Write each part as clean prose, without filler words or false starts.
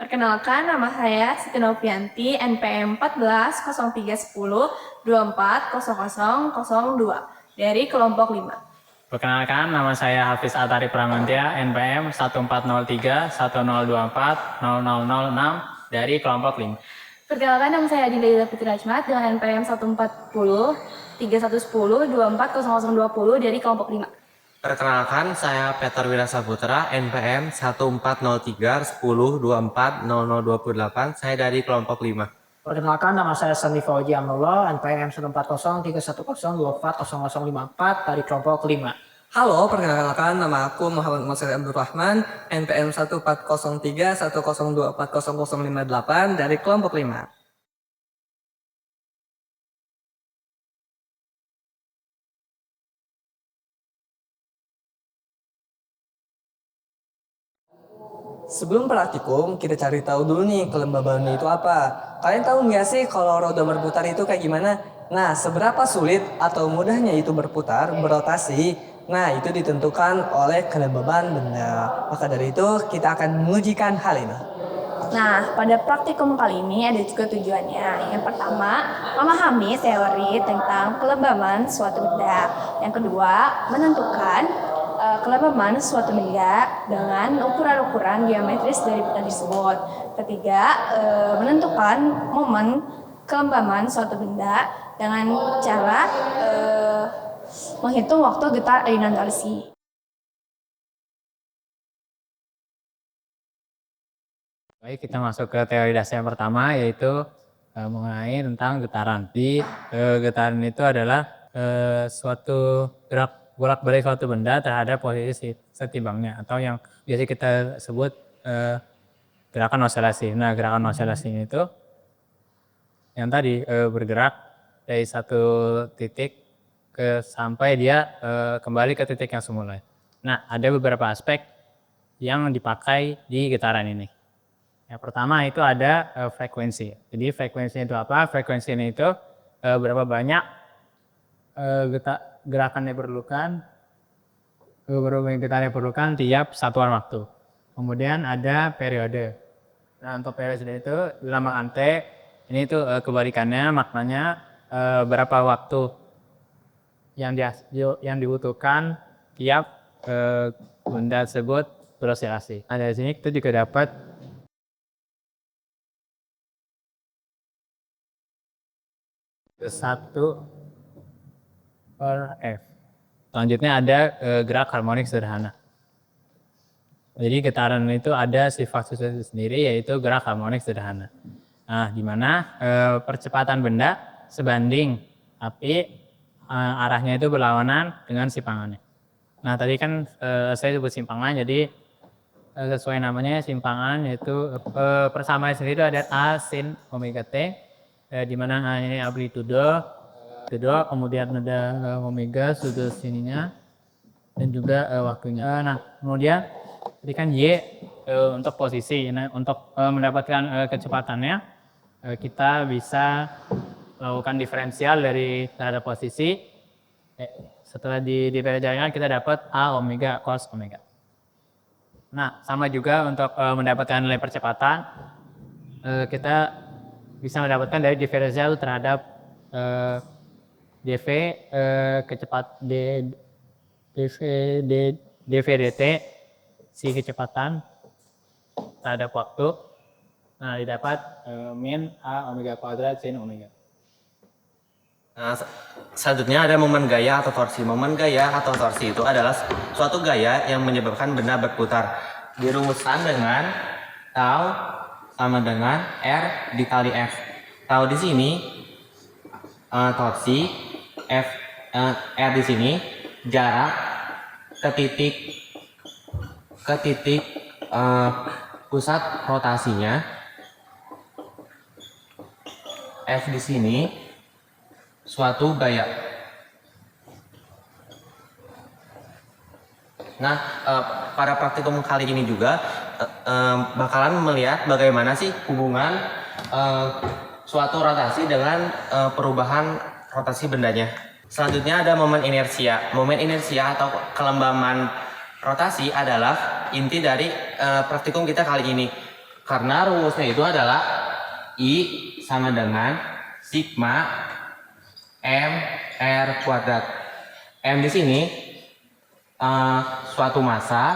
Perkenalkan, nama saya Siti Novianti, NPM 14 dari kelompok 5. Perkenalkan, nama saya Hafiz Atari Pramantia, NPM 140310240006 dari kelompok 5. Perkenalkan, nama saya Adila Putri Rajmat dengan NPM 140 dari kelompok 5. Perkenalkan, saya Peter Wirasaputra, NPM 1410240028, saya dari kelompok 5. Perkenalkan, nama saya Sani Fauji Amnullah, NPM 140310240054 dari kelompok 5. Halo, perkenalkan nama aku Muhammad Musir Abdul Rahman, NPM 140310240058 dari kelompok 5. Sebelum praktikum, kita cari tahu dulu nih kelembaban itu apa. Kalian tahu nggak sih kalau roda berputar itu kayak gimana? Nah, seberapa sulit atau mudahnya itu berputar, berotasi, nah itu ditentukan oleh kelembaban benda. Maka dari itu, kita akan mengujikan hal ini. Nah, pada praktikum kali ini ada juga tujuannya. Yang pertama, memahami teori tentang kelembaban suatu benda. Yang kedua, menentukan kelembaban suatu benda dengan ukuran-ukuran geometris dari benda tersebut. Ketiga, menentukan momen kelembaban suatu benda dengan cara menghitung waktu getar ayunan torsi. Baik, kita masuk ke teori dasar yang pertama, yaitu mengenai tentang getaran. Jadi getaran itu adalah suatu bolak-balik suatu benda terhadap posisi setimbangnya, atau yang biasa kita sebut gerakan osilasi. Nah, gerakan osilasi itu yang tadi bergerak dari satu titik sampai dia kembali ke titik yang semula. Nah, ada beberapa aspek yang dipakai di getaran ini. Yang pertama itu ada frekuensi. Jadi frekuensinya itu apa? Frekuensinya itu berapa banyak gerakan yang diperlukan, beberapa banyak getaran yang diperlukan tiap satuan waktu. Kemudian ada periode. Nah, untuk periode itu dinamakan T. Ini itu kebalikannya, maknanya berapa waktu yang dibutuhkan tiap benda tersebut berosilasi. Nah, dari sini kita juga dapat satu per F. Selanjutnya ada gerak harmonik sederhana. Jadi getaran itu ada sifat khusus sendiri, yaitu gerak harmonik sederhana. Nah, di mana percepatan benda sebanding, tapi arahnya itu berlawanan dengan simpangannya. Nah, tadi kan saya sebut simpangan, jadi sesuai namanya simpangan, yaitu persamaan sendiri itu ada A sin omega T, di mana A ini amplitudo, kemudian ada omega sudut sininya, dan juga waktunya. Nah, kemudian tadi kan Y untuk posisi. Nah, untuk mendapatkan kecepatannya, kita bisa melakukan diferensial dari terhadap posisi. Setelah diferensialkan, kita dapat A omega cos omega. Nah, sama juga untuk mendapatkan nilai percepatan, kita bisa mendapatkan dari diferensial terhadap dv dv dt, si kecepatan terhadap waktu. Nah, didapat min A omega kuadrat sin omega. Nah, selanjutnya ada momen gaya atau torsi. Momen gaya atau torsi itu adalah suatu gaya yang menyebabkan benda berputar. Dirumuskan dengan tau sama dengan R dikali F. Tau di sini torsi, F R di sini jarak ke titik pusat rotasinya. F di sini suatu gaya. Nah, pada praktikum kali ini juga bakalan melihat bagaimana sih hubungan suatu rotasi dengan perubahan rotasi bendanya. Selanjutnya ada momen inersia. Momen inersia atau kelembaban rotasi adalah inti dari praktikum kita kali ini. Karena rumusnya itu adalah I sama dengan sigma M R kuadrat. M di sini suatu massa,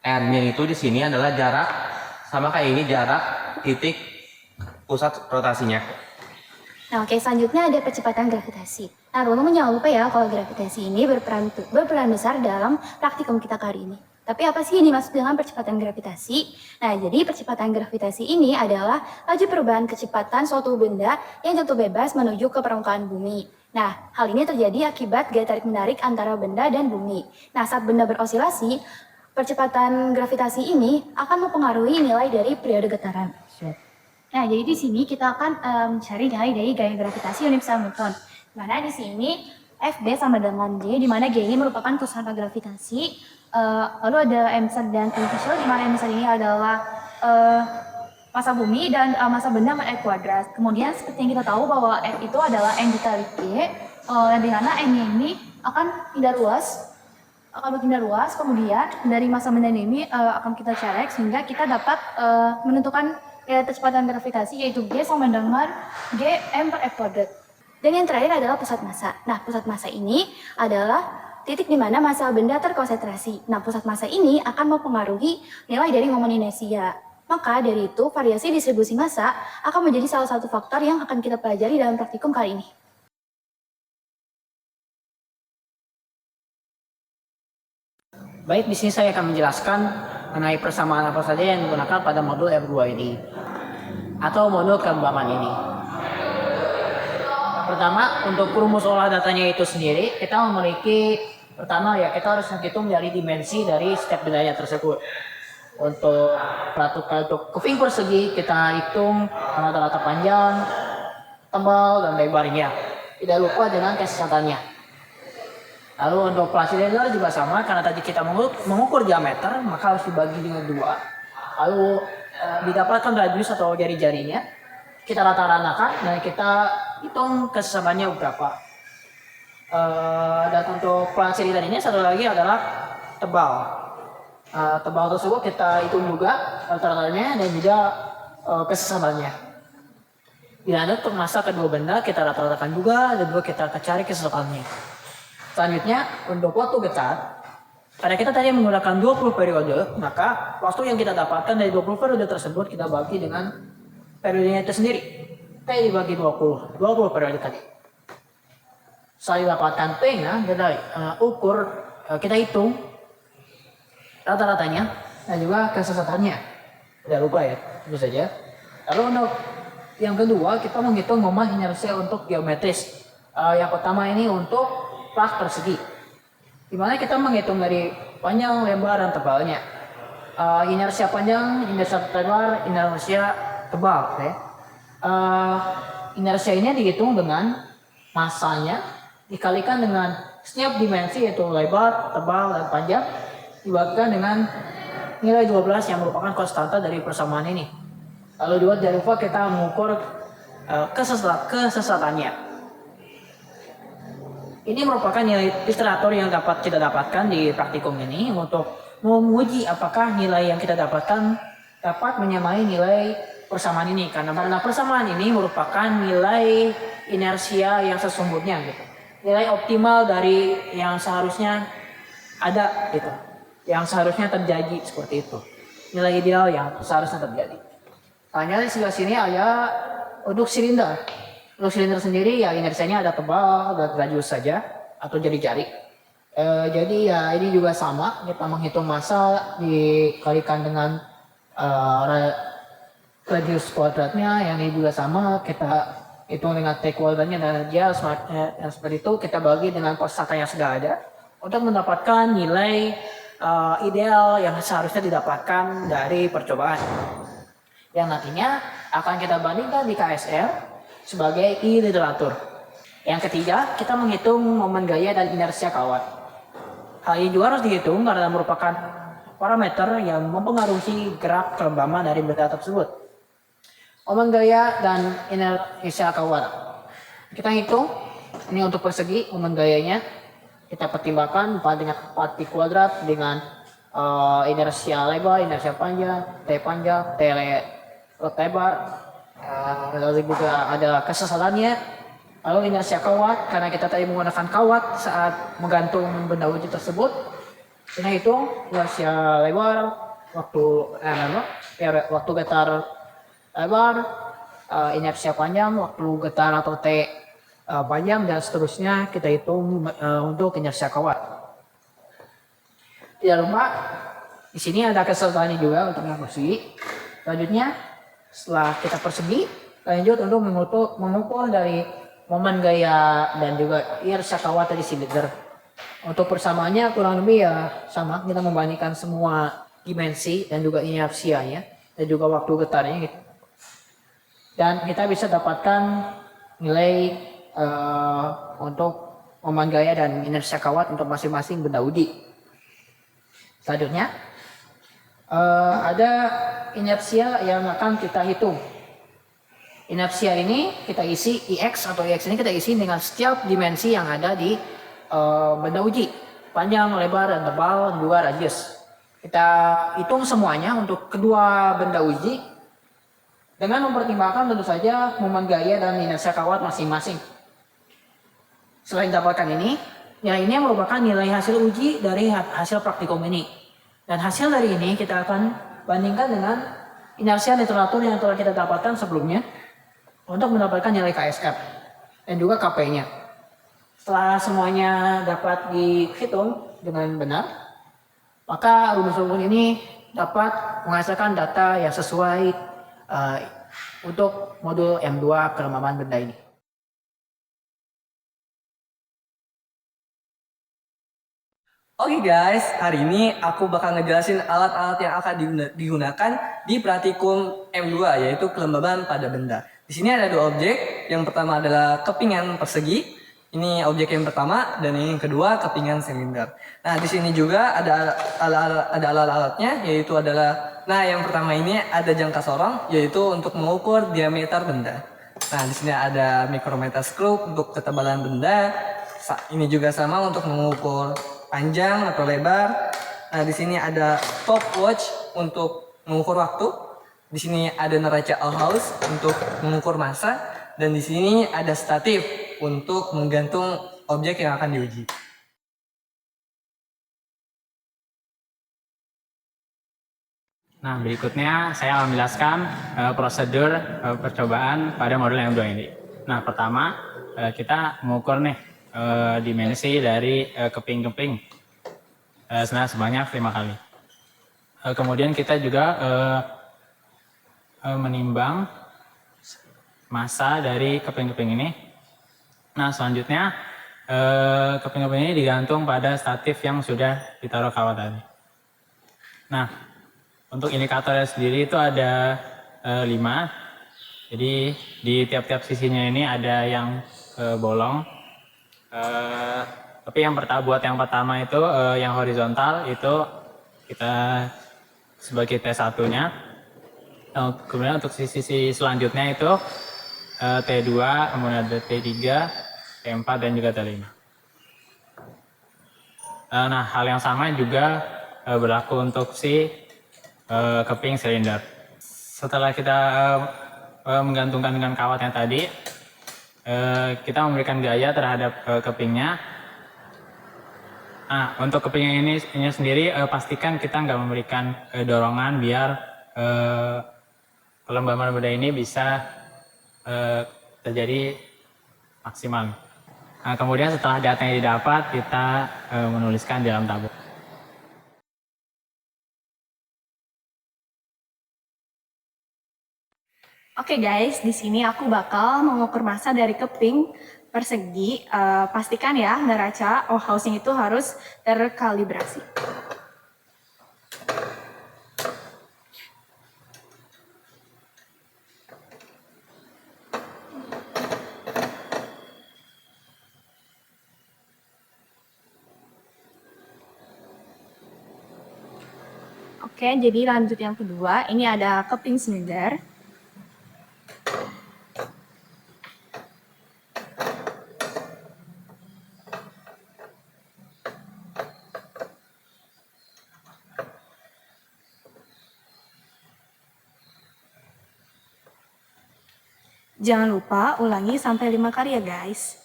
R-nya itu di sini adalah jarak, sama kayak ini jarak titik pusat rotasinya. Nah, oke, selanjutnya ada percepatan gravitasi. Nah, teman-teman jangan lupa ya kalau gravitasi ini berperan besar dalam praktikum kita kali ini. Tapi apa sih yang dimaksud dengan percepatan gravitasi? Nah, jadi percepatan gravitasi ini adalah laju perubahan kecepatan suatu benda yang jatuh bebas menuju ke permukaan bumi. Nah, hal ini terjadi akibat gaya tarik-menarik antara benda dan bumi. Nah, saat benda berosilasi, percepatan gravitasi ini akan mempengaruhi nilai dari periode getaran. Nah, jadi di sini kita akan mencari nilai dari gaya gravitasi unit Hamilton. Mana di sini Fb sama dengan G, di mana G ini merupakan keseluruhan gravitasi. Lalu ada m dan initial, di mana m ini adalah massa bumi dan massa benda E kuadrat. Kemudian seperti yang kita tahu bahwa F itu adalah M dikali G, di mana M-nya ini akan pindah luas. Kemudian dari massa benda ini akan kita cari sehingga kita dapat menentukan kecepatan gravitasi, yaitu G sama dengan G M per F kuadrat. Dan yang terakhir adalah pusat massa. Nah, pusat massa ini adalah titik di mana massa benda terkonsentrasi. Nah, pusat massa ini akan mempengaruhi nilai dari momen inersia. Maka dari itu, variasi distribusi massa akan menjadi salah satu faktor yang akan kita pelajari dalam praktikum kali ini. Baik, di sini saya akan menjelaskan mengenai persamaan apa saja yang digunakan pada modul R2 ini atau modul kelembaban ini. Pertama, untuk rumus olah datanya itu sendiri, kita memiliki pertama ya kita harus menghitung dari dimensi dari setiap bendanya tersebut. Untuk kuving persegi kita hitung rata-rata panjang, tebal dan lebarnya. Tidak lupa dengan kesesatannya. Lalu untuk plat silinder juga sama, karena tadi kita mengukur diameter, maka harus dibagi dengan 2. Lalu didapatkan radius atau jari-jarinya, kita rata-ratakan dan kita hitung kesesatannya berapa. Dan untuk plat silinder ini satu lagi adalah tebal. Tebal tersebut kita hitung juga rata-ratanya dan juga kesesatannya. Bila ada untuk massa kedua benda kita rata-ratakan juga dan juga kita cari kesesatannya. Selanjutnya untuk waktu getar, karena kita tadi menggunakan 20 periode, maka waktu yang kita dapatkan dari 20 periode tersebut kita bagi dengan periodenya itu sendiri. T dibagi 20 periode tadi. Setelah didapatkan T-nya, kita ukur, kita hitung rata-ratanya dan juga kesesatannya. Tidak lupa ya, tentu saja. Lalu untuk yang kedua, kita menghitung momen inersia untuk geometris. Yang pertama ini untuk plat persegi, dimana kita menghitung dari panjang, lebar, dan tebalnya. Inersia panjang, inersia lebar, inersia tebal. Okay? Inersia ini dihitung dengan massanya dikalikan dengan setiap dimensi, yaitu lebar, tebal, dan panjang, dibagikan dengan nilai 12 yang merupakan konstanta dari persamaan ini. Lalu juga jangan lupa kita mengukur kesesatannya. Ini merupakan nilai literatur yang dapat kita dapatkan di praktikum ini untuk menguji apakah nilai yang kita dapatkan dapat menyamai nilai persamaan ini. Karena persamaan ini merupakan nilai inersia yang sesungguhnya gitu. Nilai optimal dari yang seharusnya ada gitu. Yang seharusnya terjadi seperti itu. Nilai ideal yang seharusnya terjadi. Hanya di sebelah sini ada untuk silinder. Untuk silinder sendiri ya inersianya ada tebal dan radius saja atau jari-jari. Jadi ya ini juga sama, kita menghitung massa dikalikan dengan radius kuadratnya, yang ini juga sama, kita hitung dengan T kuadratnya dan dia seperti itu kita bagi dengan kosakata yang sudah ada untuk mendapatkan nilai ideal yang seharusnya didapatkan dari percobaan. Yang nantinya akan kita bandingkan di KSR sebagai literatur. Yang ketiga, kita menghitung momen gaya dan inersia kawat. Hal ini juga harus dihitung karena merupakan parameter yang mempengaruhi gerak kelembaban dari benda tersebut. Momen gaya dan inersia kawat. Kita hitung, ini untuk persegi, momen gayanya. Kita pertimbangkan 4 dengan 4 pi kuadrat dengan inersia lebar, inersia panjang, lebar, lalu juga ada kesesalannya. Lalu inersia kawat, karena kita tadi menggunakan kawat saat menggantung benda uji tersebut, kita hitung inersia lebar, waktu getar lebar, inersia panjang, waktu getar atau T panjang, dan seterusnya kita hitung untuk inersia kawat. Tidak lupa di sini ada kesesalannya juga untuk persegi. Selanjutnya setelah kita persegi, lanjut untuk mengukur dari momen gaya dan juga inersia kawat dari silinder. Untuk persamaannya kurang lebih ya sama, kita membandingkan semua dimensi dan juga inersianya dan juga waktu getarnya gitu. Dan kita bisa dapatkan nilai untuk momen gaya dan inersia kawat untuk masing-masing benda uji. Selanjutnya ada inersia yang akan kita hitung. Inersia ini kita isi IX atau IX ini kita isi dengan setiap dimensi yang ada di benda uji, panjang, lebar, dan tebal, dan juga radius. Kita hitung semuanya untuk kedua benda uji dengan mempertimbangkan tentu saja momen gaya dan inersia kawat masing-masing. Setelah didapatkan ini, nilai ini merupakan nilai hasil uji dari hasil praktikum ini. Dan hasil dari ini kita akan bandingkan dengan inersia literatur yang telah kita dapatkan sebelumnya untuk mendapatkan nilai KSF dan juga KP-nya. Setelah semuanya dapat dihitung dengan benar, maka rumus-rumus ini dapat menghasilkan data yang sesuai untuk modul M2 kelembaban benda ini. Oke guys, hari ini aku bakal ngejelasin alat-alat yang akan digunakan di praktikum M2, yaitu kelembaban pada benda. Di sini ada dua objek. Yang pertama adalah kepingan persegi. Ini objek yang pertama, dan ini yang kedua kepingan silinder. Nah, di sini juga ada alat-alatnya, yaitu adalah, yang pertama ini ada jangka sorong, yaitu untuk mengukur diameter benda. Nah, di sini ada micrometer screw untuk ketebalan benda. Ini juga sama untuk mengukur panjang atau lebar. Nah, di sini ada stopwatch untuk mengukur waktu. Di sini ada neraca Allhouse untuk mengukur massa, dan di sini ada statif untuk menggantung objek yang akan diuji. Nah, berikutnya saya akan menjelaskan prosedur percobaan pada modul M2 ini. Nah, pertama kita mengukur nih dimensi dari keping-keping sebanyak 5 kali. Kemudian kita juga menimbang massa dari keping-keping ini. Nah, selanjutnya keping-keping ini digantung pada statif yang sudah ditaruh kawat tadi. Nah, untuk indikatornya sendiri itu ada 5. Jadi di tiap-tiap sisinya ini ada yang bolong. Tapi buat yang pertama itu yang horizontal itu kita sebagai T1-nya. Kemudian untuk sisi selanjutnya itu T2, kemudian ada T3, T4, dan juga T5. Nah, hal yang sama juga berlaku untuk si keping silinder. Setelah kita menggantungkan dengan kawat yang tadi, kita memberikan gaya terhadap kepingnya. Nah, untuk keping ini sendiri pastikan kita nggak memberikan dorongan biar kelembaban benda ini bisa terjadi maksimal. Nah, kemudian setelah datanya didapat, kita menuliskan di dalam tabel. Oke guys, di sini aku bakal mengukur massa dari keping persegi. Pastikan ya neraca Allhouse-nya itu harus terkalibrasi. Oke, jadi lanjut yang kedua, ini ada keping silinder. Jangan lupa ulangi sampai 5 kali ya guys.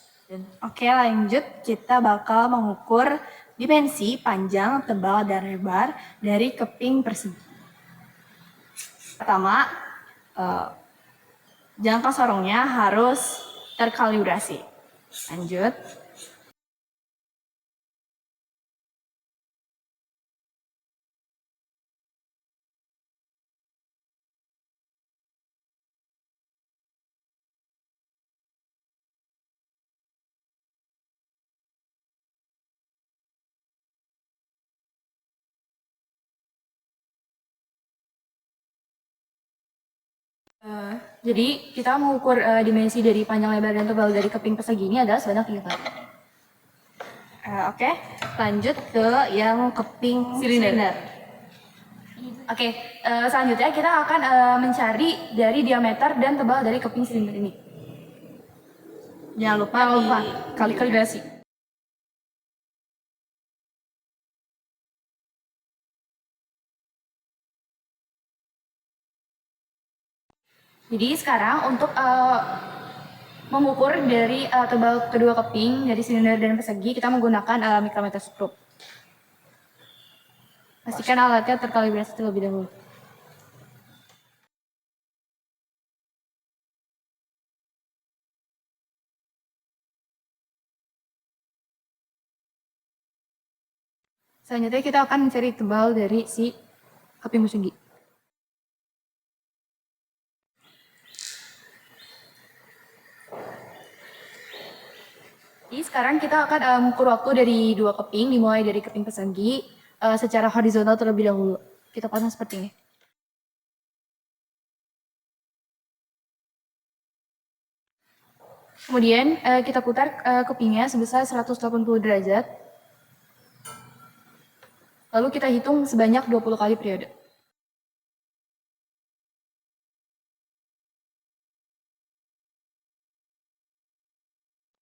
Oke, lanjut kita bakal mengukur dimensi panjang, tebal, dan lebar dari keping persegi. Pertama, jangka sorongnya harus terkalibrasi. Lanjut. Jadi kita mengukur dimensi dari panjang lebar dan tebal dari keping persegi ini adalah sebanyak 3 kali. Oke, lanjut ke yang keping silinder. Oke, selanjutnya kita akan mencari dari diameter dan tebal dari keping silinder ini. Jangan lupa kalibrasi. Jadi sekarang untuk mengukur dari tebal kedua keping dari silinder dan persegi, kita menggunakan mikrometer skrup. Pastikan alatnya terkalibrasi terlebih dahulu. Selanjutnya kita akan mencari tebal dari si keping persegi. Jadi sekarang kita akan mengukur waktu dari dua keping, dimulai dari keping persegi secara horizontal terlebih dahulu. Kita pasang seperti ini. Kemudian kita putar kepingnya sebesar 180 derajat. Lalu kita hitung sebanyak 20 kali periode.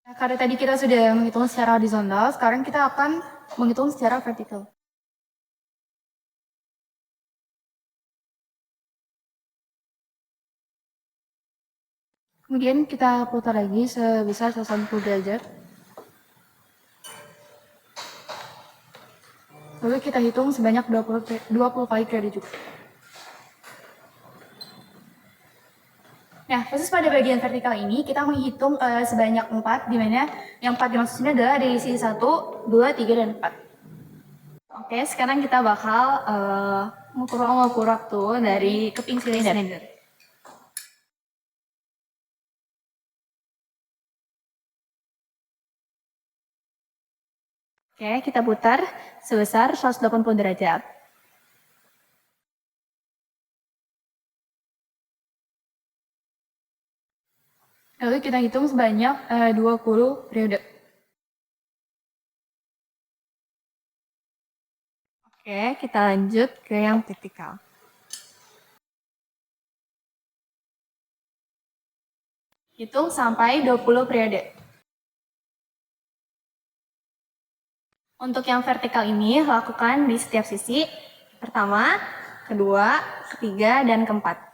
Nah, karena tadi kita sudah menghitung secara horizontal, sekarang kita akan menghitung secara vertikal. Kemudian kita putar lagi sebesar 180 derajat. Lalu kita hitung sebanyak 20 kali periode juga. Nah, khusus pada bagian vertikal ini, kita menghitung sebanyak 4, di mana yang 4 dimaksud ini adalah dari sisi 1, 2, 3, dan 4. Oke, sekarang kita bakal mengukur waktu dari keping silinder. Oke, kita putar sebesar 180 derajat. Lalu kita hitung sebanyak 20 periode. Oke, kita lanjut ke yang vertikal. Hitung sampai 20 periode. Untuk yang vertikal ini, lakukan di setiap sisi. Pertama, kedua, ketiga, dan keempat.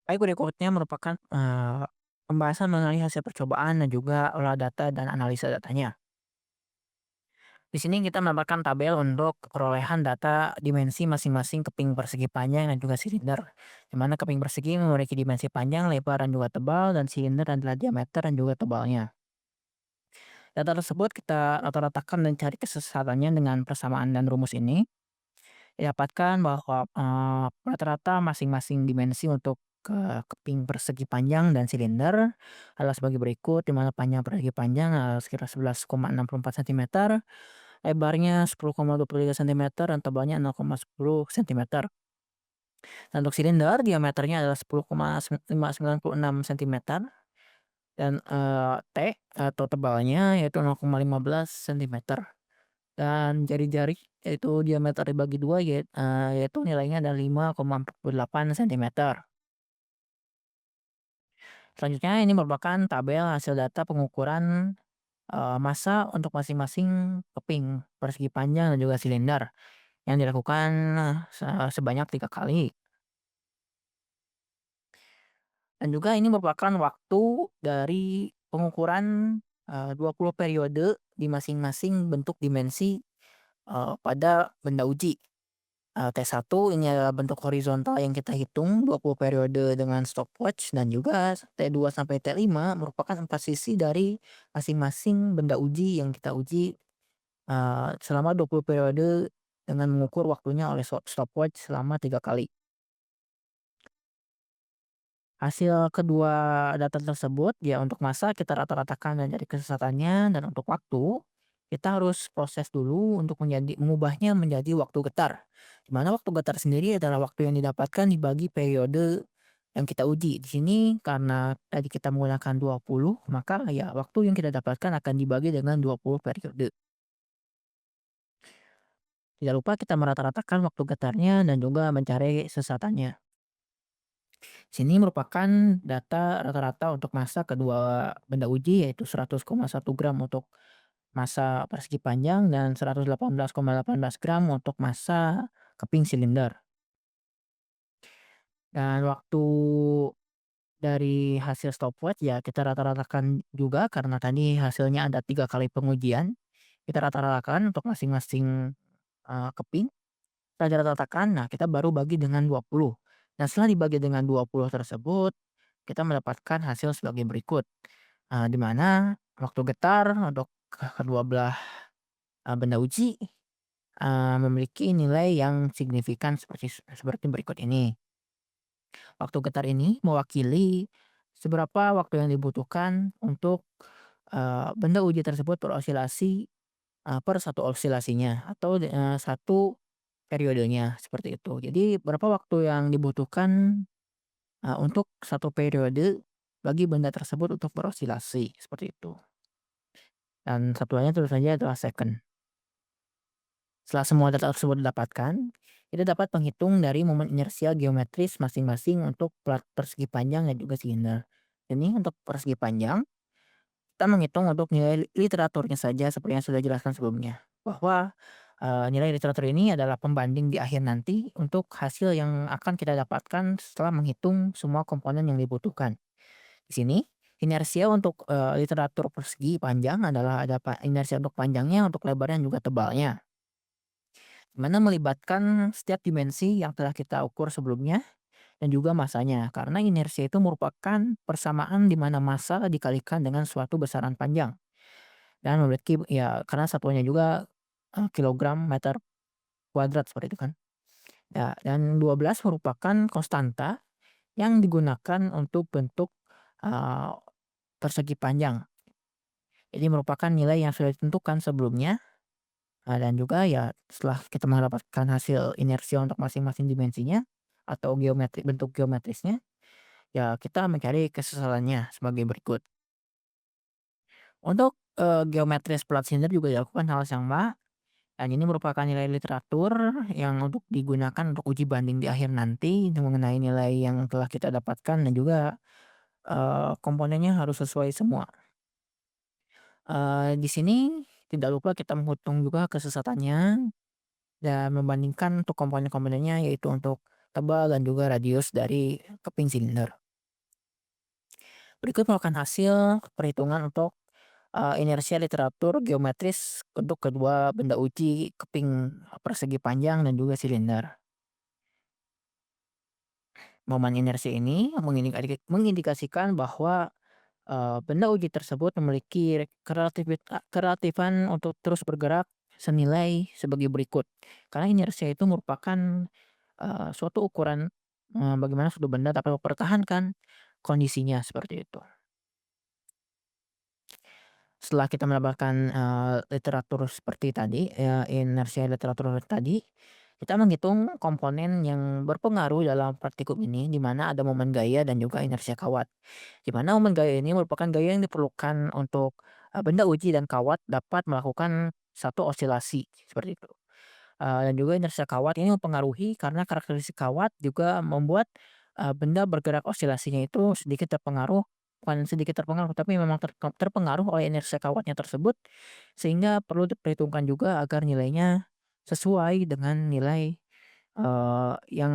Baik, berikutnya merupakan pembahasan mengenai hasil percobaan dan juga olah data dan analisa datanya. Di sini kita mendapatkan tabel untuk perolehan data dimensi masing-masing keping persegi panjang dan juga silinder. Di mana keping persegi memiliki dimensi panjang, lebar, dan juga tebal, dan silinder adalah diameter dan juga tebalnya. Data tersebut kita rata-ratakan dan cari kesesatannya dengan persamaan dan rumus ini. Didapatkan bahwa rata-rata masing-masing dimensi untuk keping persegi panjang dan silinder adalah sebagai berikut, di mana panjang persegi panjang sekitar 11,64 cm, lebarnya 10,23 cm, dan tebalnya 0,10 cm. Dan untuk silinder, diameternya adalah 10,596 cm, dan T atau tebalnya yaitu 0,15 cm. Dan jari-jari yaitu diameter dibagi dua yaitu nilainya ada 5,48 cm. Selanjutnya ini merupakan tabel hasil data pengukuran massa untuk masing-masing keping persegi panjang dan juga silinder yang dilakukan sebanyak 3 kali. Dan juga ini merupakan waktu dari pengukuran 20 periode di masing-masing bentuk dimensi pada benda uji. T1 ini adalah bentuk horizontal yang kita hitung 20 periode dengan stopwatch, dan juga T2 sampai T5 merupakan 4 sisi dari masing-masing benda uji yang kita uji selama 20 periode dengan mengukur waktunya oleh stopwatch selama 3 kali. Hasil kedua data tersebut ya untuk massa kita rata-ratakan dan cari kesesatannya, dan untuk waktu kita harus proses dulu untuk mengubahnya menjadi waktu getar. Di mana waktu getar sendiri adalah waktu yang didapatkan dibagi periode yang kita uji. Di sini karena tadi kita menggunakan 20, maka ya waktu yang kita dapatkan akan dibagi dengan 20 periode. Tidak lupa kita merata-ratakan waktu getarnya dan juga mencari sesatannya. Sini merupakan data rata-rata untuk massa kedua benda uji, yaitu 100,1 gram untuk massa persegi panjang dan 118,18 gram untuk massa keping silinder. Dan waktu dari hasil stopwatch ya kita rata-ratakan juga karena tadi hasilnya ada 3 kali pengujian. Kita rata-ratakan untuk masing-masing keping. Kita rata-ratakan, nah kita baru bagi dengan 20. Nah setelah dibagi dengan 20 tersebut, kita mendapatkan hasil sebagai berikut. Di mana waktu getar untuk kedua belah benda uji memiliki nilai yang signifikan seperti berikut ini. Waktu getar ini mewakili seberapa waktu yang dibutuhkan untuk benda uji tersebut berosilasi per satu osilasinya atau satu periodenya, seperti itu. Jadi berapa waktu yang dibutuhkan untuk satu periode bagi benda tersebut untuk berosilasi, seperti itu. Dan satuannya tentu saja adalah second. Setelah semua data tersebut didapatkan, kita dapat menghitung dari momen inersial geometris masing-masing untuk plat persegi panjang dan juga silinder. Ini untuk persegi panjang, kita menghitung untuk nilai literaturnya saja seperti yang sudah jelaskan sebelumnya. Bahwa nilai literatur ini adalah pembanding di akhir nanti untuk hasil yang akan kita dapatkan setelah menghitung semua komponen yang dibutuhkan. Di sini inersia untuk literatur persegi panjang adalah ada inersia untuk panjangnya, untuk lebarnya, dan juga tebalnya. Mana melibatkan setiap dimensi yang telah kita ukur sebelumnya dan juga massanya. Karena inersia itu merupakan persamaan di mana massa dikalikan dengan suatu besaran panjang. Dan memiliki ya karena satuannya juga kilogram meter kuadrat seperti itu kan. Ya, dan 12 merupakan konstanta yang digunakan untuk bentuk persegi panjang. Jadi merupakan nilai yang sudah ditentukan sebelumnya. Dan juga ya setelah kita mendapatkan hasil inersia untuk masing-masing dimensinya atau bentuk geometrisnya, ya kita mencari kesesatannya sebagai berikut. Untuk geometris plat silinder juga dilakukan hal yang sama, dan ini merupakan nilai literatur yang untuk digunakan untuk uji banding di akhir nanti mengenai nilai yang telah kita dapatkan, dan juga komponennya harus sesuai semua. Di sini tidak lupa kita menghitung juga kesesatannya dan membandingkan untuk komponen-komponennya, yaitu untuk tebal, dan juga radius dari keping silinder. Berikut merupakan hasil perhitungan untuk inersia literatur geometris untuk kedua benda uji keping persegi panjang dan juga silinder. Momen inersi ini mengindikasikan bahwa benda uji tersebut memiliki kerelatifan untuk terus bergerak senilai sebagai berikut. Karena inersia itu merupakan suatu ukuran bagaimana suatu benda dapat mempertahankan kondisinya seperti itu. Setelah kita mendapatkan literatur seperti tadi, inersia literatur tadi, kita menghitung komponen yang berpengaruh dalam praktikum ini, di mana ada momen gaya dan juga inersia kawat. Di mana momen gaya ini merupakan gaya yang diperlukan untuk benda uji dan kawat dapat melakukan satu osilasi seperti itu. Dan juga inersia kawat ini mempengaruhi karena karakteristik kawat juga membuat benda bergerak osilasinya itu sedikit terpengaruh, bukan sedikit terpengaruh, tapi memang terpengaruh oleh inersia kawatnya tersebut, sehingga perlu diperhitungkan juga agar nilainya sesuai dengan nilai yang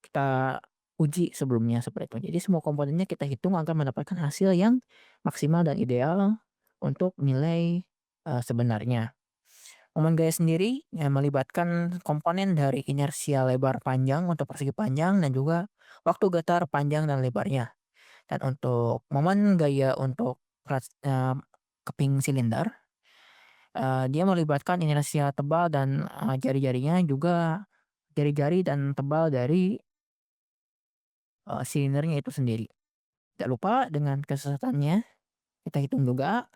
kita uji sebelumnya seperti itu. Jadi semua komponennya kita hitung agar mendapatkan hasil yang maksimal dan ideal untuk nilai sebenarnya. Momen gaya sendiri melibatkan komponen dari inersia lebar panjang untuk persegi panjang dan juga waktu getar panjang dan lebarnya. Dan untuk momen gaya untuk keping silinder, dia melibatkan inersia tebal dan jari-jarinya juga jari-jari dan tebal dari silindernya itu sendiri. Tidak lupa dengan kesesatannya kita hitung juga,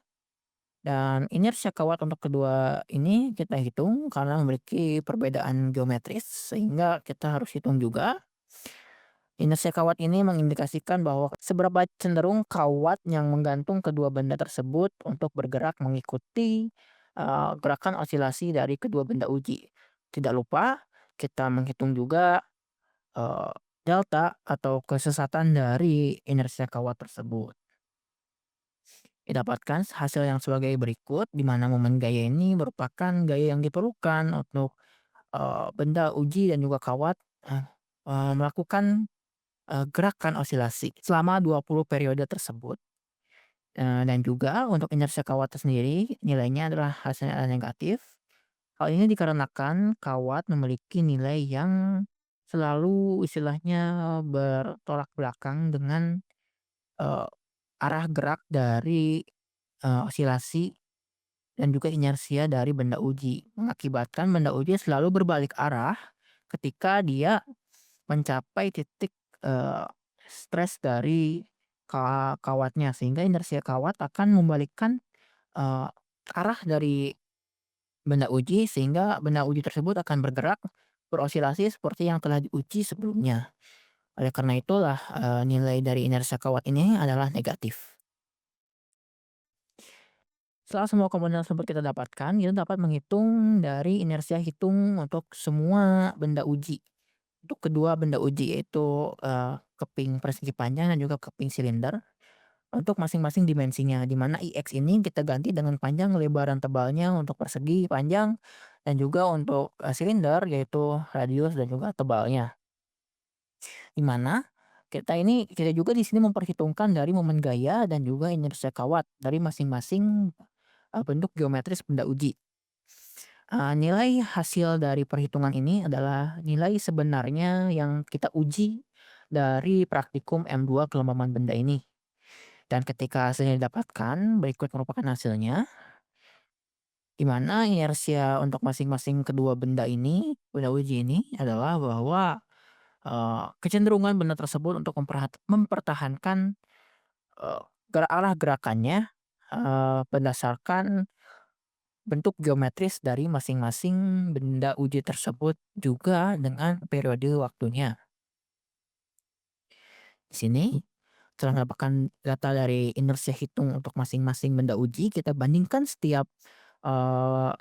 dan inersia kawat untuk kedua ini kita hitung karena memiliki perbedaan geometris, sehingga kita harus hitung juga. Inersia kawat ini mengindikasikan bahwa seberapa cenderung kawat yang menggantung kedua benda tersebut untuk bergerak mengikuti gerakan osilasi dari kedua benda uji. Tidak lupa kita menghitung juga eee, delta atau kesesatan dari inersia kawat tersebut. Didapatkan hasil yang sebagai berikut, di mana momen gaya ini merupakan gaya yang diperlukan untuk benda uji dan juga kawat eee melakukan gerakan osilasi selama 20 periode tersebut. Dan juga untuk inersia kawat sendiri nilainya adalah hasilnya adalah negatif. Hal ini dikarenakan kawat memiliki nilai yang selalu istilahnya bertolak belakang dengan eee, arah gerak dari osilasi dan juga inersia dari benda uji. Mengakibatkan benda uji selalu berbalik arah ketika dia mencapai titik eee, stres dari kawatnya, sehingga inersia kawat akan membalikkan eee, arah dari benda uji, sehingga benda uji tersebut akan bergerak berosilasi seperti yang telah diuji sebelumnya. Oleh karena itulah nilai dari inersia kawat ini adalah negatif. Setelah semua komponen tersebut kita dapatkan, kita dapat menghitung dari inersia hitung untuk semua benda uji. Untuk kedua benda uji yaitu keping persegi panjang dan juga keping silinder untuk masing-masing dimensinya, di mana IX ini kita ganti dengan panjang, lebar, dan tebalnya untuk persegi panjang, dan juga untuk silinder yaitu radius dan juga tebalnya. Di mana kita juga di sini memperhitungkan dari momen gaya dan juga inersia kawat dari masing-masing bentuk geometris benda uji. Nilai hasil dari perhitungan ini adalah nilai sebenarnya yang kita uji dari praktikum M2 kelembaban benda ini. Dan ketika hasilnya didapatkan, berikut merupakan hasilnya, di mana inersia untuk masing-masing kedua benda ini, benda uji ini adalah bahwa kecenderungan benda tersebut untuk mempertahankan arah gerakannya berdasarkan bentuk geometris dari masing-masing benda uji tersebut juga dengan periode waktunya. Di sini setelah mendapatkan data dari inersia hitung untuk masing-masing benda uji, kita bandingkan setiap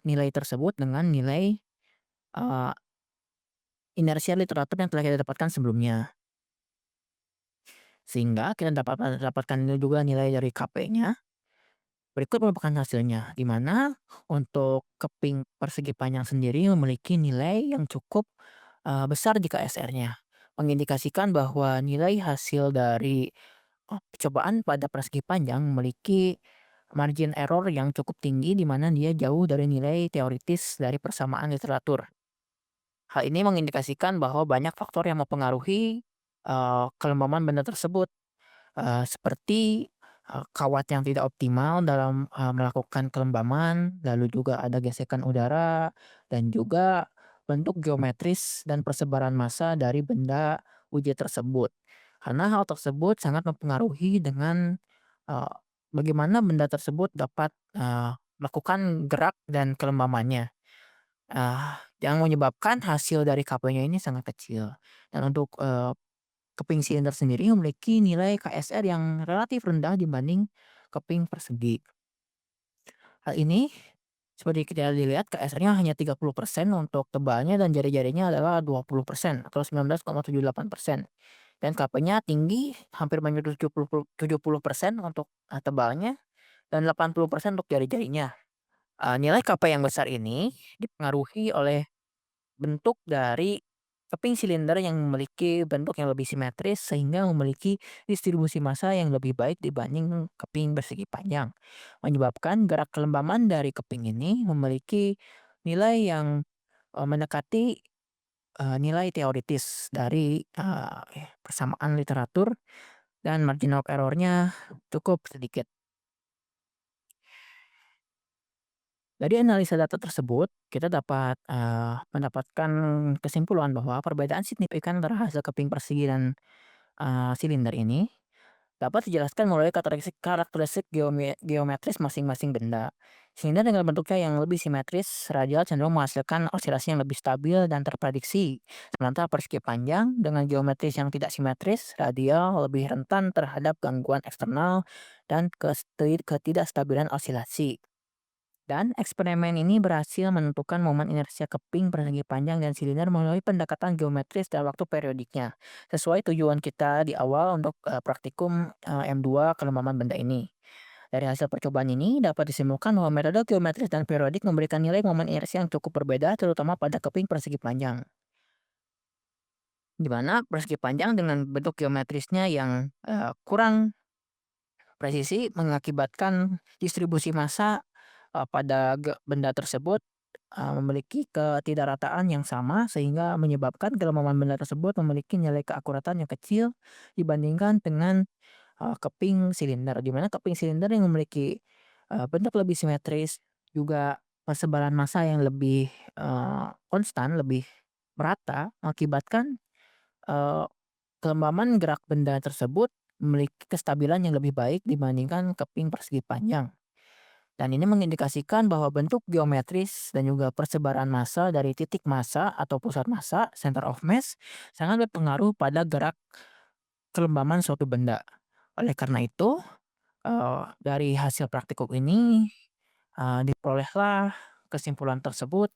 nilai tersebut dengan nilai eee, inersia literatur yang telah kita dapatkan sebelumnya. Sehingga kita dapatkan juga nilai dari Kp-nya. Berikut merupakan hasilnya, di mana untuk keping persegi panjang sendiri memiliki nilai yang cukup besar jika SR-nya. mengindikasikan bahwa nilai hasil dari percobaan pada persegi panjang memiliki margin error yang cukup tinggi di mana dia jauh dari nilai teoritis dari persamaan literatur. Hal ini mengindikasikan bahwa banyak faktor yang mempengaruhi kelembaban benda tersebut, seperti kawat yang tidak optimal dalam melakukan kelembaman, lalu juga ada gesekan udara, dan juga bentuk geometris dan persebaran massa dari benda uji tersebut. Karena hal tersebut sangat mempengaruhi dengan eee, bagaimana benda tersebut dapat melakukan gerak dan kelembamannya. Yang menyebabkan hasil dari KP-nya ini sangat kecil. Dan untuk keping silinder sendiri memiliki nilai KSR yang relatif rendah dibanding keping persegi. Hal ini seperti kita dilihat KSR-nya hanya 30% untuk tebalnya dan jari-jarinya adalah 20% atau 19,78%. Dan KP-nya tinggi hampir menyentuh 70% untuk tebalnya dan 80% untuk jari-jarinya. Nilai KP yang besar ini dipengaruhi oleh bentuk dari keping silinder yang memiliki bentuk yang lebih simetris sehingga memiliki distribusi massa yang lebih baik dibanding keping persegi panjang. Menyebabkan gerak kelembaman dari keping ini memiliki nilai yang mendekati nilai teoritis dari persamaan literatur dan margin of error-nya cukup sedikit. Dari analisa data tersebut, kita dapat mendapatkan kesimpulan bahwa perbedaan signifikan antara hasil keping persegi dan silinder ini dapat dijelaskan melalui karakteristik karakteristik geometris masing-masing benda. Silinder dengan bentuknya yang lebih simetris, radial cenderung menghasilkan osilasi yang lebih stabil dan terprediksi. Sementara persegi panjang dengan geometris yang tidak simetris, radial lebih rentan terhadap gangguan eksternal dan ketidakstabilan osilasi. Dan eksperimen ini berhasil menentukan momen inersia keping persegi panjang dan silinder melalui pendekatan geometris dan waktu periodiknya. Sesuai tujuan kita di awal untuk praktikum M2 kelembaban benda ini. Dari hasil percobaan ini dapat disimpulkan bahwa metode geometris dan periodik memberikan nilai momen inersia yang cukup berbeda terutama pada keping persegi panjang. Di mana persegi panjang dengan bentuk geometrisnya yang kurang presisi mengakibatkan distribusi massa pada benda tersebut memiliki ketidakrataan yang sama sehingga menyebabkan kelembaban benda tersebut memiliki nilai keakuratan yang kecil dibandingkan dengan keping silinder, di mana keping silinder yang memiliki bentuk lebih simetris juga persebaran massa yang lebih konstan, lebih merata mengakibatkan eee, kelembaban gerak benda tersebut memiliki kestabilan yang lebih baik dibandingkan keping persegi panjang. Dan ini mengindikasikan bahwa bentuk geometris dan juga persebaran massa dari titik massa atau pusat massa, center of mass, sangat berpengaruh pada gerak kelembaman suatu benda. Oleh karena itu, dari hasil praktikum ini diperolehlah kesimpulan tersebut.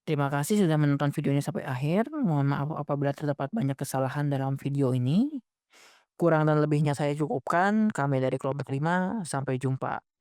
Terima kasih sudah menonton videonya sampai akhir. Mohon maaf apabila terdapat banyak kesalahan dalam video ini. Kurang dan lebihnya saya cukupkan. Kami dari kelompok 5, sampai jumpa.